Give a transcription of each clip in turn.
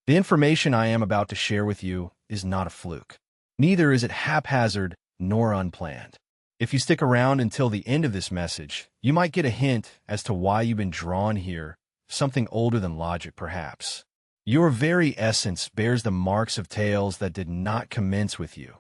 The information I am about to share with you is not a fluke. Neither is it haphazard nor unplanned. If you stick around until the end of this message, you might get a hint as to why you've been drawn here, something older than logic perhaps. Your very essence bears the marks of tales that did not commence with you,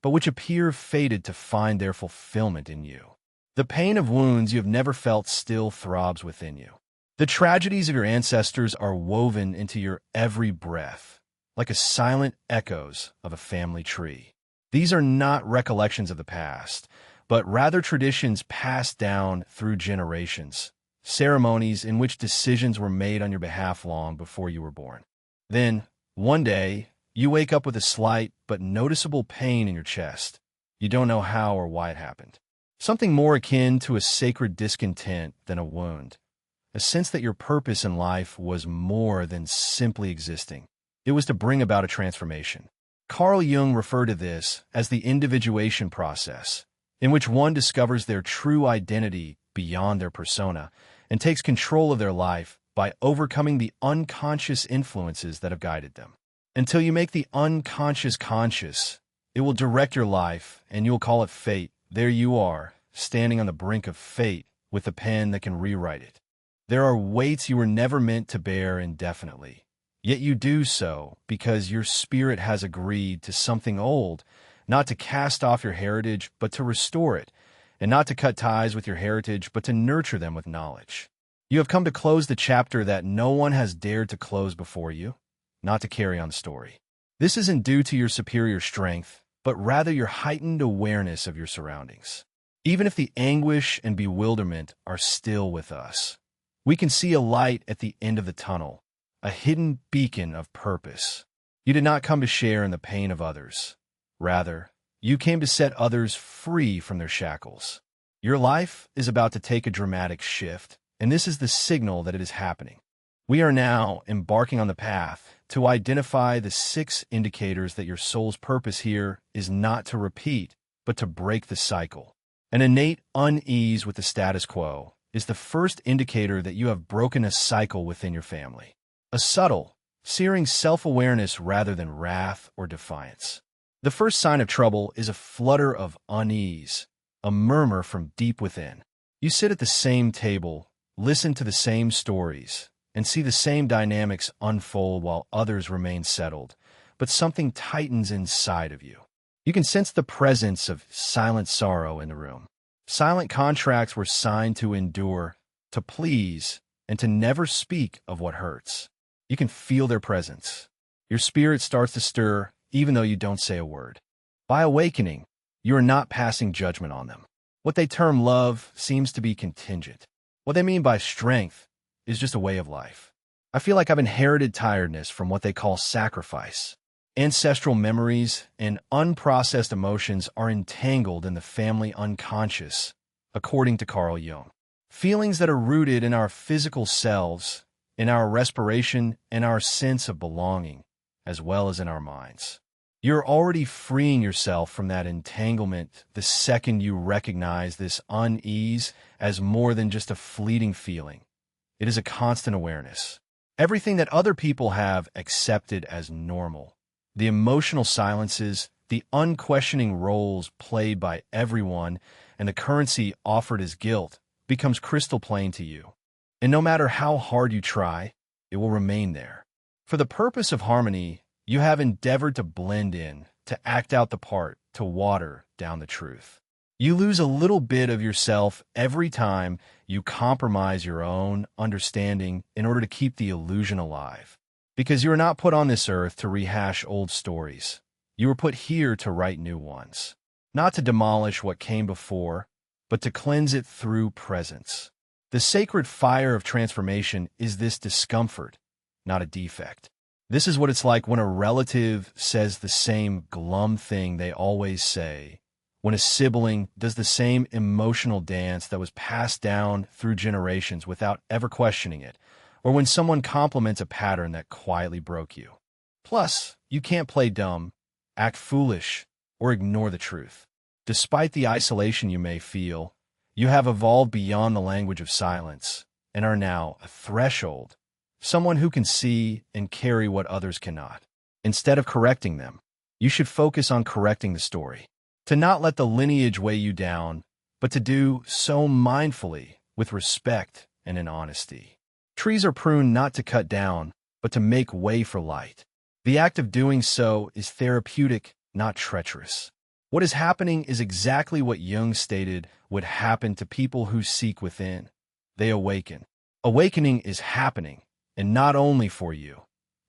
but which appear fated to find their fulfillment in you. The pain of wounds you have never felt still throbs within you. The tragedies of your ancestors are woven into your every breath, like a silent echoes of a family tree. These are not recollections of the past, but rather traditions passed down through generations, ceremonies in which decisions were made on your behalf long before you were born. Then, one day, you wake up with a slight but noticeable pain in your chest. You don't know how or why it happened. Something more akin to a sacred discontent than a wound. A sense that your purpose in life was more than simply existing. It was to bring about a transformation. Carl Jung referred to this as the individuation process, in which one discovers their true identity beyond their persona and takes control of their life by overcoming the unconscious influences that have guided them. Until you make the unconscious conscious, it will direct your life, and you'll call it fate. There you are, standing on the brink of fate with a pen that can rewrite it. There are weights you were never meant to bear indefinitely, yet you do so because your spirit has agreed to something old, not to cast off your heritage, but to restore it, and not to cut ties with your heritage, but to nurture them with knowledge. You have come to close the chapter that no one has dared to close before you, not to carry on the story. This isn't due to your superior strength, but rather your heightened awareness of your surroundings. Even if the anguish and bewilderment are still with us, we can see a light at the end of the tunnel, a hidden beacon of purpose. You did not come to share in the pain of others. Rather, you came to set others free from their shackles. Your life is about to take a dramatic shift, and this is the signal that it is happening. We are now embarking on the path to identify the 6 indicators that your soul's purpose here is not to repeat, but to break the cycle. An innate unease with the status quo is the first indicator that you have broken a cycle within your family. A subtle, searing self-awareness rather than wrath or defiance. The first sign of trouble is a flutter of unease, a murmur from deep within. You sit at the same table, listen to the same stories, and see the same dynamics unfold while others remain settled, but something tightens inside of you. You can sense the presence of silent sorrow in the room. Silent contracts were signed to endure, to please, and to never speak of what hurts. You can feel their presence. Your spirit starts to stir, even though you don't say a word. By awakening, you are not passing judgment on them. What they term love seems to be contingent. What they mean by strength is just a way of life. I feel like I've inherited tiredness from what they call sacrifice. Ancestral memories and unprocessed emotions are entangled in the family unconscious, according to Carl Jung. Feelings that are rooted in our physical selves, in our respiration, and our sense of belonging, as well as in our minds. You're already freeing yourself from that entanglement the second you recognize this unease as more than just a fleeting feeling. It is a constant awareness. Everything that other people have accepted as normal. The emotional silences, the unquestioning roles played by everyone, and the currency offered as guilt becomes crystal plain to you. And no matter how hard you try, it will remain there. For the purpose of harmony, you have endeavored to blend in, to act out the part, to water down the truth. You lose a little bit of yourself every time you compromise your own understanding in order to keep the illusion alive. Because you are not put on this earth to rehash old stories. You were put here to write new ones. Not to demolish what came before, but to cleanse it through presence. The sacred fire of transformation is this discomfort, not a defect. This is what it's like when a relative says the same glum thing they always say, when a sibling does the same emotional dance that was passed down through generations without ever questioning it, or when someone compliments a pattern that quietly broke you. Plus, you can't play dumb, act foolish, or ignore the truth. Despite the isolation you may feel, you have evolved beyond the language of silence and are now a threshold, someone who can see and carry what others cannot. Instead of correcting them, you should focus on correcting the story. To not let the lineage weigh you down, but to do so mindfully, with respect and in honesty. Trees are pruned not to cut down, but to make way for light. The act of doing so is therapeutic, not treacherous. What is happening is exactly what Jung stated would happen to people who seek within. They awaken. Awakening is happening, and not only for you.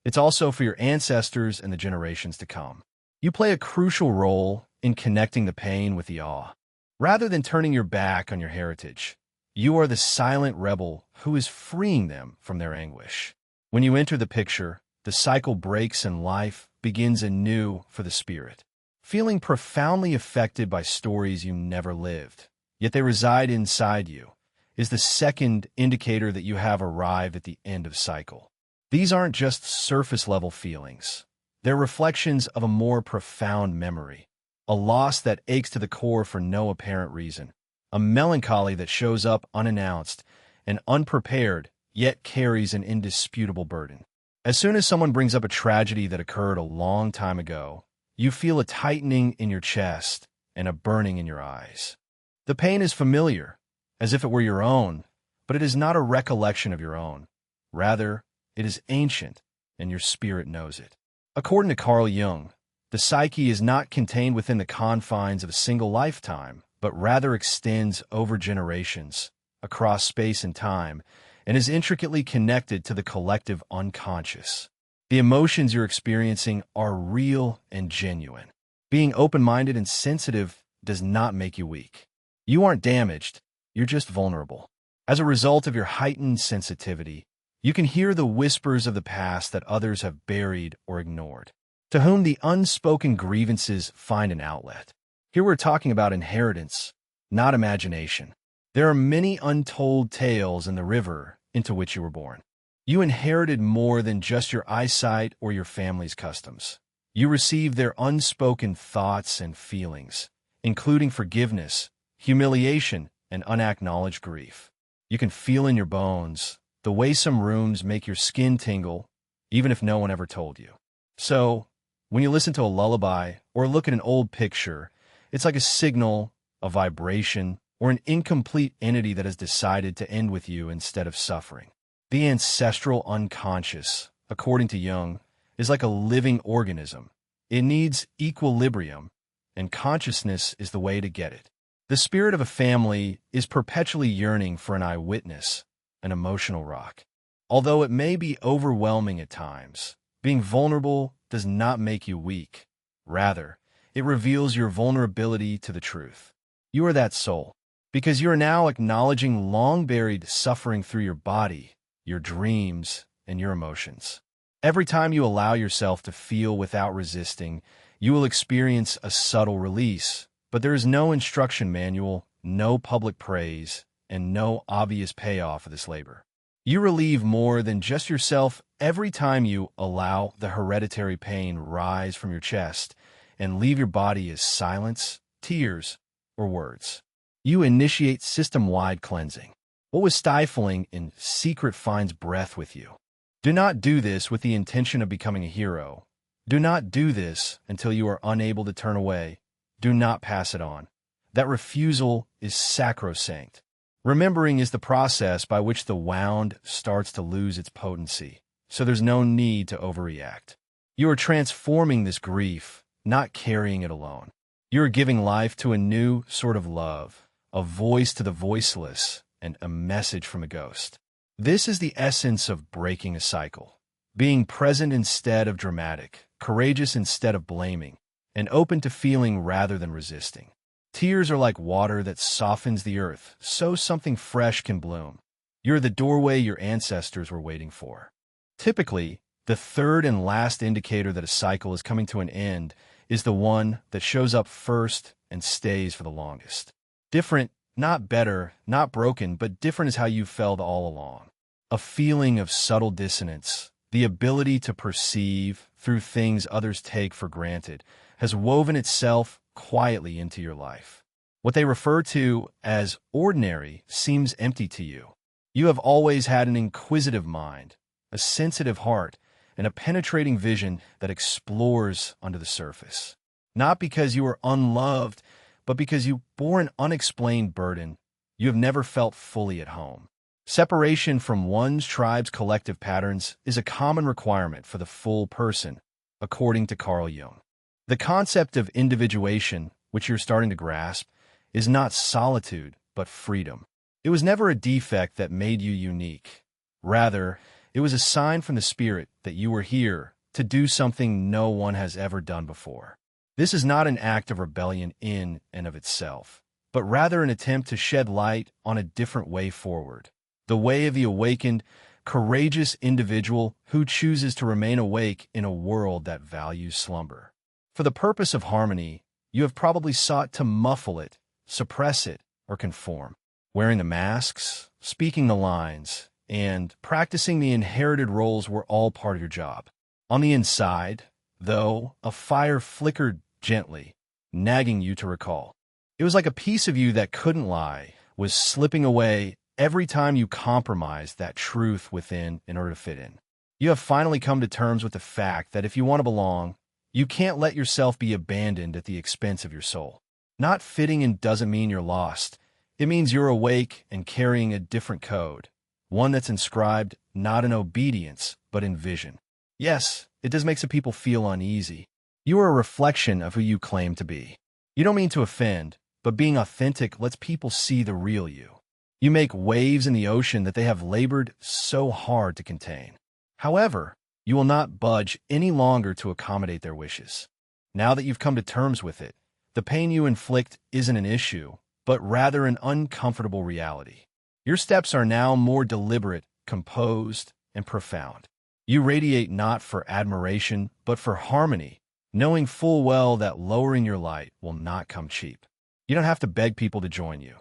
It's also for your ancestors and the generations to come. You play a crucial role in connecting the pain with the awe. Rather than turning your back on your heritage, you are the silent rebel who is freeing them from their anguish. When you enter the picture, the cycle breaks and life begins anew for the spirit. Feeling profoundly affected by stories you never lived, yet they reside inside you, is the second indicator that you have arrived at the end of cycle. These aren't just surface-level feelings. They're reflections of a more profound memory, a loss that aches to the core for no apparent reason, a melancholy that shows up unannounced and unprepared, yet carries an indisputable burden. As soon as someone brings up a tragedy that occurred a long time ago, you feel a tightening in your chest and a burning in your eyes. The pain is familiar, as if it were your own, but it is not a recollection of your own. Rather, it is ancient, and your spirit knows it. According to Carl Jung, the psyche is not contained within the confines of a single lifetime, but rather extends over generations, across space and time, and is intricately connected to the collective unconscious. The emotions you're experiencing are real and genuine. Being open-minded and sensitive does not make you weak. You aren't damaged, you're just vulnerable. As a result of your heightened sensitivity, you can hear the whispers of the past that others have buried or ignored, to whom the unspoken grievances find an outlet. Here we're talking about inheritance, not imagination. There are many untold tales in the river into which you were born. You inherited more than just your eyesight or your family's customs. You received their unspoken thoughts and feelings, including forgiveness, humiliation, and unacknowledged grief. You can feel in your bones the way some rooms make your skin tingle, even if no one ever told you. So, when you listen to a lullaby or look at an old picture, it's like a signal, a vibration, or an incomplete entity that has decided to end with you instead of suffering. The ancestral unconscious, according to Jung, is like a living organism. It needs equilibrium, and consciousness is the way to get it. The spirit of a family is perpetually yearning for an eyewitness, an emotional rock. Although it may be overwhelming at times, being vulnerable does not make you weak. Rather, it reveals your vulnerability to the truth. You are that soul, because you are now acknowledging long-buried suffering through your body, your dreams, and your emotions. Every time you allow yourself to feel without resisting, you will experience a subtle release, but there is no instruction manual, no public praise, and no obvious payoff for this labor. You relieve more than just yourself every time you allow the hereditary pain rise from your chest and leave your body as silence, tears, or words. You initiate system-wide cleansing. What was stifling in secret finds breath with you. Do not do this with the intention of becoming a hero. Do not do this until you are unable to turn away. Do not pass it on. That refusal is sacrosanct. Remembering is the process by which the wound starts to lose its potency, so there's no need to overreact. You are transforming this grief, not carrying it alone. You are giving life to a new sort of love, a voice to the voiceless, and a message from a ghost. This is the essence of breaking a cycle. Being present instead of dramatic, courageous instead of blaming, and open to feeling rather than resisting. Tears are like water that softens the earth, so something fresh can bloom. You're the doorway your ancestors were waiting for. Typically, the third and last indicator that a cycle is coming to an end is the one that shows up first and stays for the longest. Different, not better, not broken, but different is how you felt all along. A feeling of subtle dissonance, the ability to perceive through things others take for granted, has woven itself quietly into your life. What they refer to as ordinary seems empty to you. You have always had an inquisitive mind, a sensitive heart, and a penetrating vision that explores under the surface. Not because you are unloved, but because you bore an unexplained burden. You have never felt fully at home. Separation from one's tribe's collective patterns is a common requirement for the full person, according to Carl Jung. The concept of individuation, which you're starting to grasp, is not solitude, but freedom. It was never a defect that made you unique. Rather, it was a sign from the spirit that you were here to do something no one has ever done before. This is not an act of rebellion in and of itself, but rather an attempt to shed light on a different way forward. The way of the awakened, courageous individual who chooses to remain awake in a world that values slumber. For the purpose of harmony, you have probably sought to muffle it, suppress it, or conform. Wearing the masks, speaking the lines, and practicing the inherited roles were all part of your job. On the inside, though, a fire flickered gently, nagging you to recall. It was like a piece of you that couldn't lie, was slipping away every time you compromised that truth within in order to fit in. You have finally come to terms with the fact that if you want to belong, you can't let yourself be abandoned at the expense of your soul. Not fitting in doesn't mean you're lost. It means you're awake and carrying a different code, one that's inscribed not in obedience, but in vision. Yes, it does make some people feel uneasy. You are a reflection of who you claim to be. You don't mean to offend, but being authentic lets people see the real you. You make waves in the ocean that they have labored so hard to contain. However, you will not budge any longer to accommodate their wishes. Now that you've come to terms with it, the pain you inflict isn't an issue, but rather an uncomfortable reality. Your steps are now more deliberate, composed, and profound. You radiate not for admiration, but for harmony, knowing full well that lowering your light will not come cheap. You don't have to beg people to join you.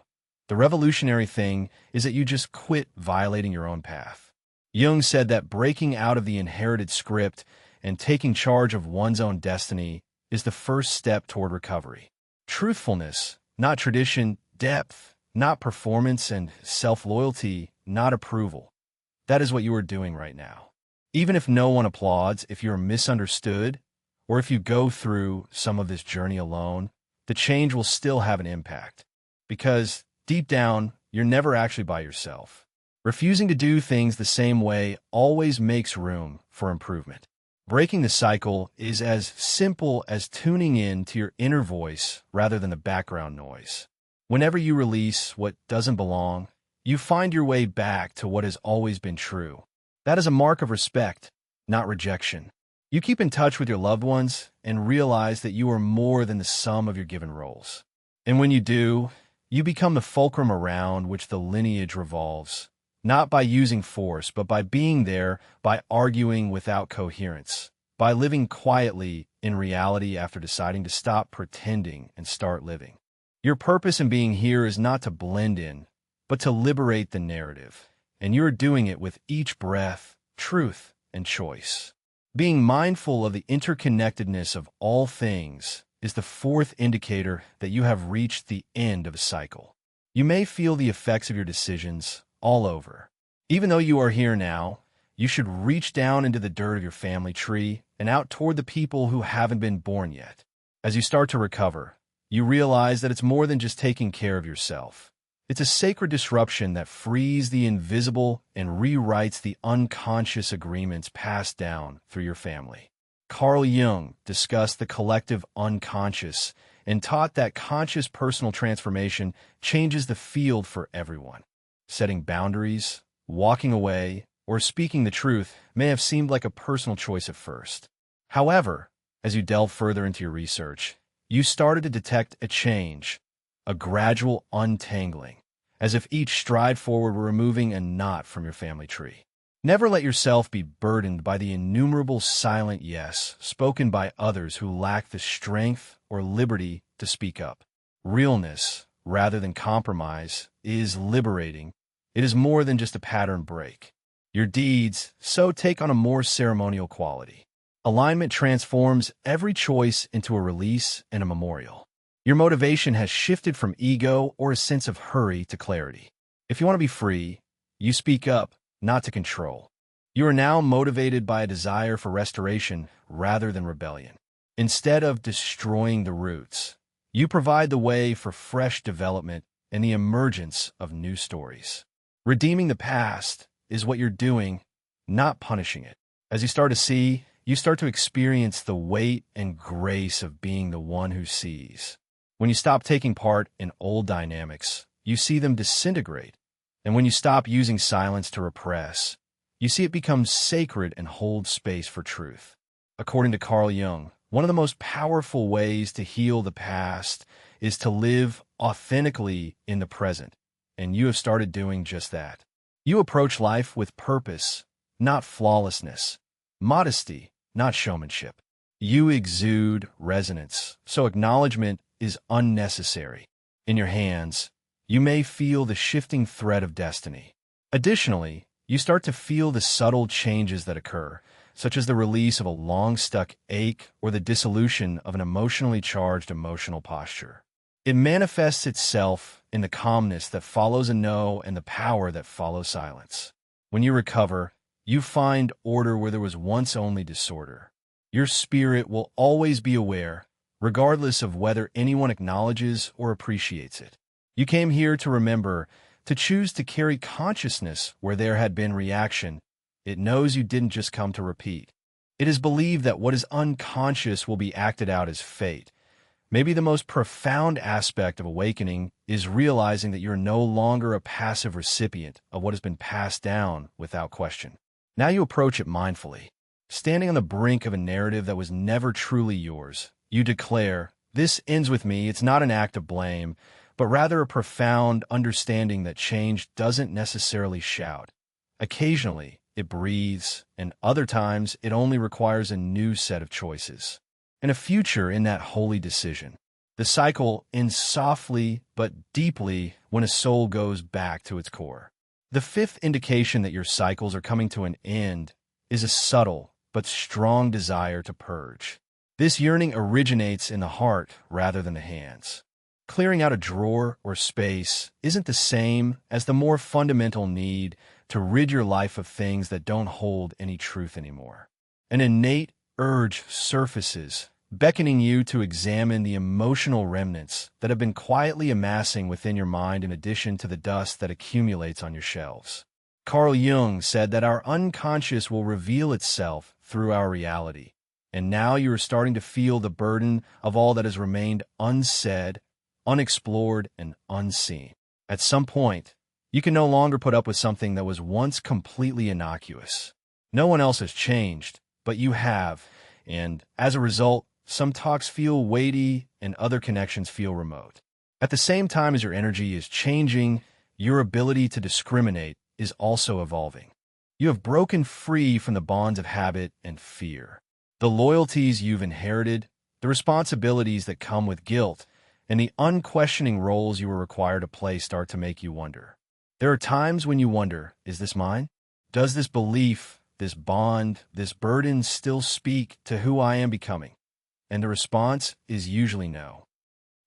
The revolutionary thing is that you just quit violating your own path. Jung said that breaking out of the inherited script and taking charge of one's own destiny is the first step toward recovery. Truthfulness, not tradition, depth, not performance, and self-loyalty, not approval. That is what you are doing right now. Even if no one applauds, if you're misunderstood, or if you go through some of this journey alone, the change will still have an impact. Because deep down, you're never actually by yourself. Refusing to do things the same way always makes room for improvement. Breaking the cycle is as simple as tuning in to your inner voice rather than the background noise. Whenever you release what doesn't belong, you find your way back to what has always been true. That is a mark of respect, not rejection. You keep in touch with your loved ones and realize that you are more than the sum of your given roles. And when you do, you become the fulcrum around which the lineage revolves, not by using force, but by being there, by arguing without coherence, by living quietly in reality after deciding to stop pretending and start living. Your purpose in being here is not to blend in, but to liberate the narrative, and you're doing it with each breath, truth, and choice. Being mindful of the interconnectedness of all things is the fourth indicator that you have reached the end of a cycle. You may feel the effects of your decisions all over. Even though you are here now, you should reach down into the dirt of your family tree and out toward the people who haven't been born yet. As you start to recover, you realize that it's more than just taking care of yourself. It's a sacred disruption that frees the invisible and rewrites the unconscious agreements passed down through your family. Carl Jung discussed the collective unconscious and taught that conscious personal transformation changes the field for everyone. Setting boundaries, walking away, or speaking the truth may have seemed like a personal choice at first. However, as you delve further into your research, you started to detect a change, a gradual untangling, as if each stride forward were removing a knot from your family tree. Never let yourself be burdened by the innumerable silent yes spoken by others who lack the strength or liberty to speak up. Realness, rather than compromise, is liberating. It is more than just a pattern break. Your deeds so take on a more ceremonial quality. Alignment transforms every choice into a release and a memorial. Your motivation has shifted from ego or a sense of hurry to clarity. If you want to be free, you speak up, not to control. You are now motivated by a desire for restoration rather than rebellion. Instead of destroying the roots, you provide the way for fresh development and the emergence of new stories. Redeeming the past is what you're doing, not punishing it. As you start to see, you start to experience the weight and grace of being the one who sees. When you stop taking part in old dynamics, you see them disintegrate. And when you stop using silence to repress, you see it become sacred and hold space for truth. According to Carl Jung, one of the most powerful ways to heal the past is to live authentically in the present, and you have started doing just that. You approach life with purpose, not flawlessness, modesty, not showmanship. You exude resonance, so acknowledgement is unnecessary. In your hands, you may feel the shifting thread of destiny. Additionally, you start to feel the subtle changes that occur, such as the release of a long-stuck ache or the dissolution of an emotionally charged emotional posture. It manifests itself in the calmness that follows a no and the power that follows silence. When you recover, you find order where there was once only disorder. Your spirit will always be aware, regardless of whether anyone acknowledges or appreciates it. You came here to remember, to choose to carry consciousness where there had been reaction. It knows you didn't just come to repeat. It is believed that what is unconscious will be acted out as fate. Maybe the most profound aspect of awakening is realizing that you're no longer a passive recipient of what has been passed down without question. Now you approach it mindfully. Standing on the brink of a narrative that was never truly yours, you declare, "This ends with me." It's not an act of blame, but rather a profound understanding that change doesn't necessarily shout. Occasionally, it breathes, and other times it only requires a new set of choices, and a future in that holy decision. The cycle ends softly but deeply when a soul goes back to its core. The fifth indication that your cycles are coming to an end is a subtle but strong desire to purge. This yearning originates in the heart rather than the hands. Clearing out a drawer or space isn't the same as the more fundamental need to rid your life of things that don't hold any truth anymore. An innate urge surfaces, beckoning you to examine the emotional remnants that have been quietly amassing within your mind in addition to the dust that accumulates on your shelves. Carl Jung said that our unconscious will reveal itself through our reality, and now you are starting to feel the burden of all that has remained unsaid, unexplored, and unseen. At some point, you can no longer put up with something that was once completely innocuous. No one else has changed, but you have, and as a result, some talks feel weighty and other connections feel remote. At the same time as your energy is changing, your ability to discriminate is also evolving. You have broken free from the bonds of habit and fear. The loyalties you've inherited, the responsibilities that come with guilt, and the unquestioning roles you were required to play start to make you wonder. There are times when you wonder, is this mine? Does this belief, this bond, this burden still speak to who I am becoming? And the response is usually no.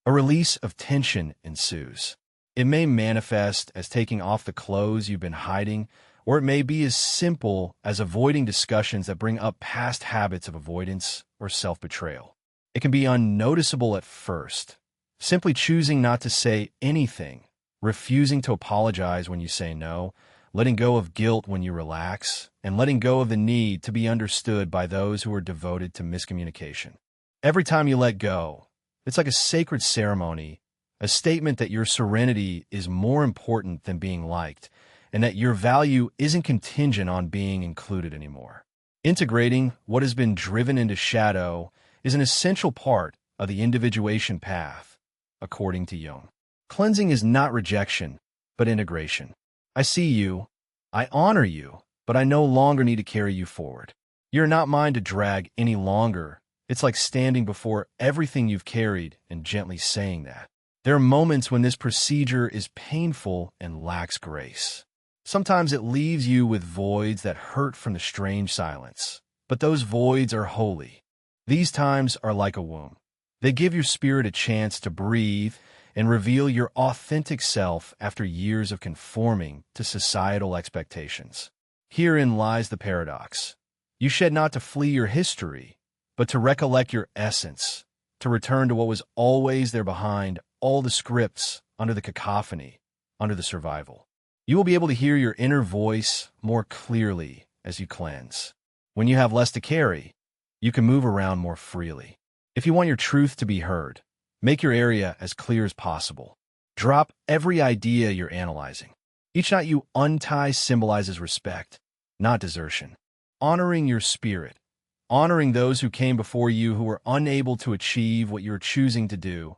A release of tension ensues. It may manifest as taking off the clothes you've been hiding, or it may be as simple as avoiding discussions that bring up past habits of avoidance or self-betrayal. It can be unnoticeable at first, simply choosing not to say anything, refusing to apologize when you say no, letting go of guilt when you relax, and letting go of the need to be understood by those who are devoted to miscommunication. Every time you let go, it's like a sacred ceremony, a statement that your serenity is more important than being liked, and that your value isn't contingent on being included anymore. Integrating what has been driven into shadow is an essential part of the individuation path, according to Jung. Cleansing is not rejection, but integration. I see you, I honor you, but I no longer need to carry you forward. You're not mine to drag any longer. It's like standing before everything you've carried and gently saying that. There are moments when this procedure is painful and lacks grace. Sometimes it leaves you with voids that hurt from the strange silence, but those voids are holy. These times are like a womb. They give your spirit a chance to breathe and reveal your authentic self after years of conforming to societal expectations. Herein lies the paradox. You shed not to flee your history, but to recollect your essence, to return to what was always there behind all the scripts, under the cacophony, under the survival. You will be able to hear your inner voice more clearly as you cleanse. When you have less to carry, you can move around more freely. If you want your truth to be heard, make your area as clear as possible. Drop every idea you're analyzing. Each knot you untie symbolizes respect, not desertion. Honoring your spirit, honoring those who came before you who were unable to achieve what you're choosing to do,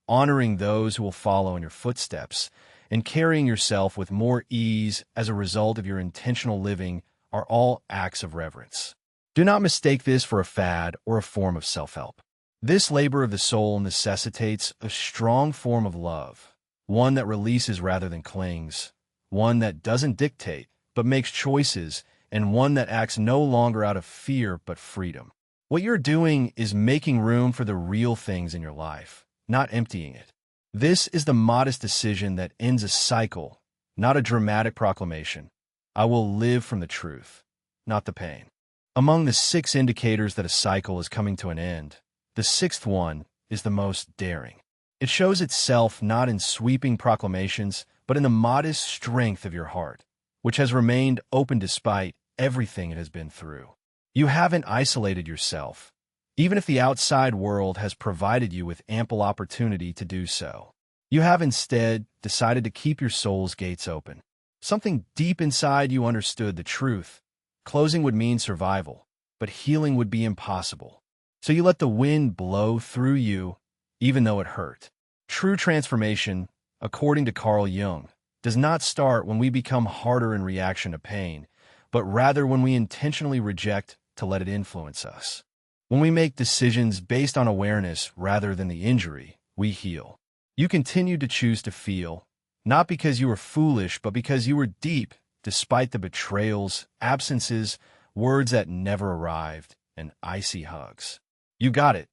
honoring those who will follow in your footsteps, and carrying yourself with more ease as a result of your intentional living are all acts of reverence. Do not mistake this for a fad or a form of self-help. This labor of the soul necessitates a strong form of love, one that releases rather than clings, one that doesn't dictate but makes choices, and one that acts no longer out of fear but freedom. What you're doing is making room for the real things in your life, not emptying it. This is the modest decision that ends a cycle, not a dramatic proclamation. I will live from the truth, not the pain. Among the 6 indicators that a cycle is coming to an end, the 6th one is the most daring. It shows itself not in sweeping proclamations, but in the modest strength of your heart, which has remained open despite everything it has been through. You haven't isolated yourself, even if the outside world has provided you with ample opportunity to do so. You have instead decided to keep your soul's gates open. Something deep inside you understood the truth. Closing would mean survival, but healing would be impossible. So you let the wind blow through you, even though it hurt. True transformation, according to Carl Jung, does not start when we become harder in reaction to pain, but rather when we intentionally reject to let it influence us. When we make decisions based on awareness rather than the injury, we heal. You continue to choose to feel, not because you were foolish, but because you were deep, despite the betrayals, absences, words that never arrived, and icy hugs. You got it.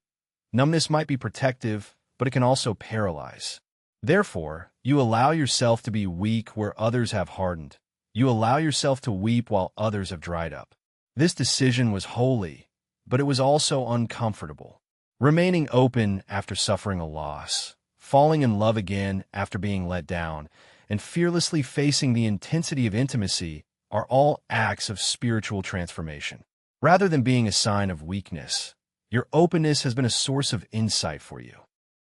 Numbness might be protective, but it can also paralyze. Therefore, you allow yourself to be weak where others have hardened. You allow yourself to weep while others have dried up. This decision was holy, but it was also uncomfortable. Remaining open after suffering a loss, falling in love again after being let down, and fearlessly facing the intensity of intimacy are all acts of spiritual transformation. Rather than being a sign of weakness, your openness has been a source of insight for you.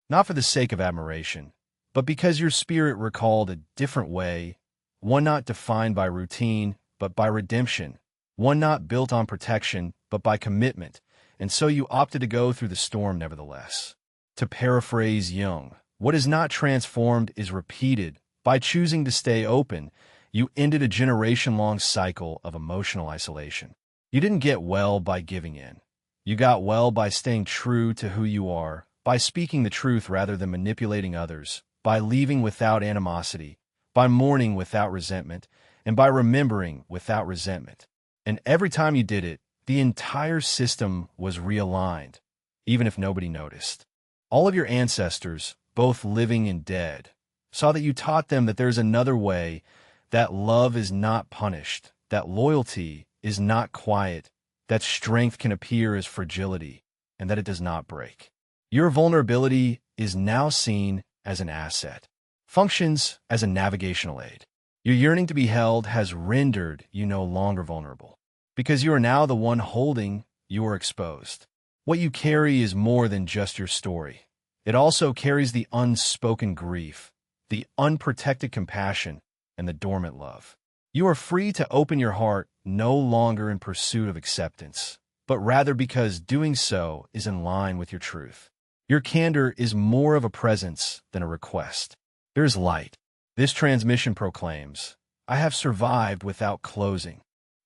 Not for the sake of admiration, but because your spirit recalled a different way, one not defined by routine, but by redemption, one not built on protection, but by commitment, and so you opted to go through the storm nevertheless. To paraphrase Jung, what is not transformed is repeated. By choosing to stay open, you ended a generation-long cycle of emotional isolation. You didn't get well by giving in. You got well by staying true to who you are, by speaking the truth rather than manipulating others, by leaving without animosity, by mourning without resentment, and by remembering without resentment. And every time you did it, the entire system was realigned, even if nobody noticed. All of your ancestors, both living and dead, saw that you taught them that there's another way, that love is not punished, that loyalty is not quiet, that strength can appear as fragility, and that it does not break. Your vulnerability is now seen as an asset, functions as a navigational aid. Your yearning to be held has rendered you no longer vulnerable. Because you are now the one holding, you are exposed. What you carry is more than just your story. It also carries the unspoken grief, the unprotected compassion, and the dormant love. You are free to open your heart no longer in pursuit of acceptance, but rather because doing so is in line with your truth. Your candor is more of a presence than a request. There is light. This transmission proclaims, I have survived without closing.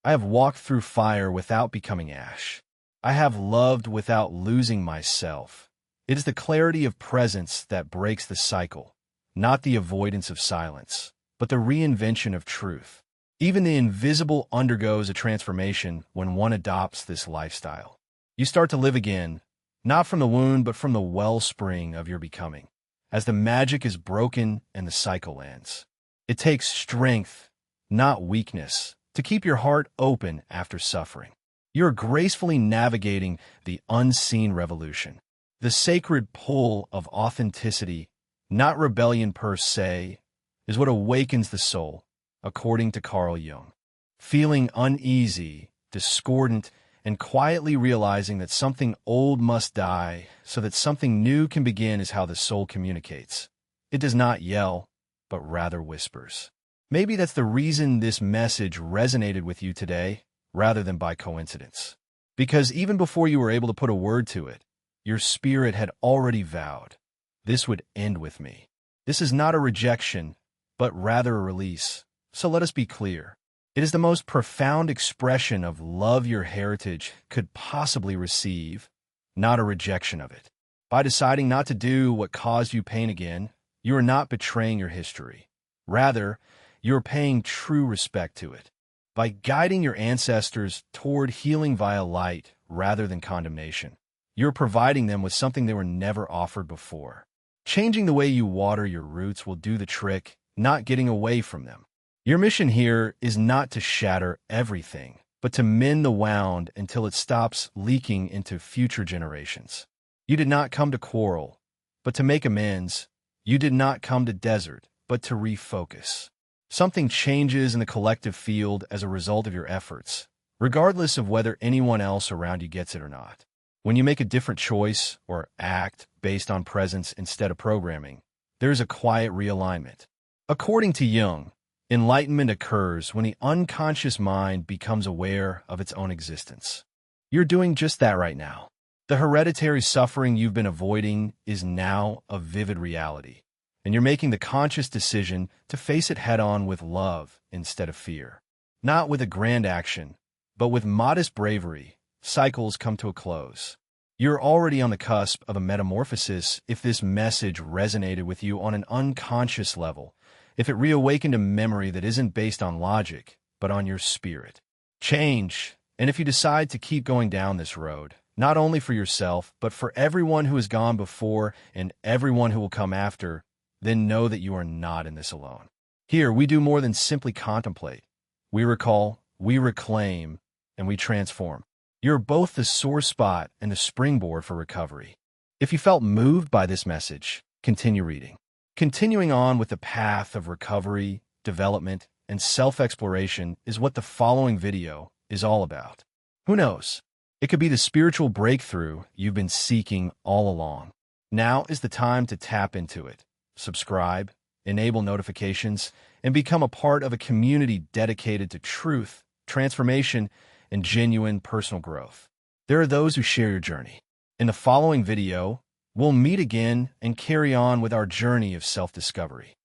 I have walked through fire without becoming ash. I have loved without losing myself. It is the clarity of presence that breaks the cycle, not the avoidance of silence, but the reinvention of truth. Even the invisible undergoes a transformation when one adopts this lifestyle. You start to live again, not from the wound, but from the wellspring of your becoming. As the magic is broken and the cycle ends. It takes strength, not weakness, to keep your heart open after suffering. You're gracefully navigating the unseen revolution, the sacred pull of authenticity, not rebellion per se, is what awakens the soul, according to Carl Jung. Feeling uneasy, discordant, and quietly realizing that something old must die so that something new can begin is how the soul communicates. It does not yell, but rather whispers. Maybe that's the reason this message resonated with you today, rather than by coincidence. Because even before you were able to put a word to it, your spirit had already vowed, this would end with me. This is not a rejection, but rather a release. So let us be clear. It is the most profound expression of love your heritage could possibly receive, not a rejection of it. By deciding not to do what caused you pain again, you are not betraying your history. Rather, you are paying true respect to it. By guiding your ancestors toward healing via light rather than condemnation, you're providing them with something they were never offered before. Changing the way you water your roots will do the trick, not getting away from them. Your mission here is not to shatter everything, but to mend the wound until it stops leaking into future generations. You did not come to quarrel, but to make amends. You did not come to desert, but to refocus. Something changes in the collective field as a result of your efforts, regardless of whether anyone else around you gets it or not. When you make a different choice or act based on presence instead of programming, there is a quiet realignment. According to Jung, enlightenment occurs when the unconscious mind becomes aware of its own existence. You're doing just that right now. The hereditary suffering you've been avoiding is now a vivid reality, and you're making the conscious decision to face it head-on with love instead of fear. Not with a grand action, but with modest bravery, cycles come to a close. You're already on the cusp of a metamorphosis if this message resonated with you on an unconscious level, if it reawakened a memory that isn't based on logic, but on your spirit. Change, and if you decide to keep going down this road, not only for yourself, but for everyone who has gone before and everyone who will come after, then know that you are not in this alone. Here, we do more than simply contemplate. We recall, we reclaim, and we transform. You're both the sore spot and the springboard for recovery. If you felt moved by this message, continue reading. Continuing on with the path of recovery, development, and self-exploration is what the following video is all about. Who knows? It could be the spiritual breakthrough you've been seeking all along. Now is the time to tap into it. Subscribe, enable notifications, and become a part of a community dedicated to truth, transformation, and genuine personal growth. There are those who share your journey. In the following video, we'll meet again and carry on with our journey of self-discovery.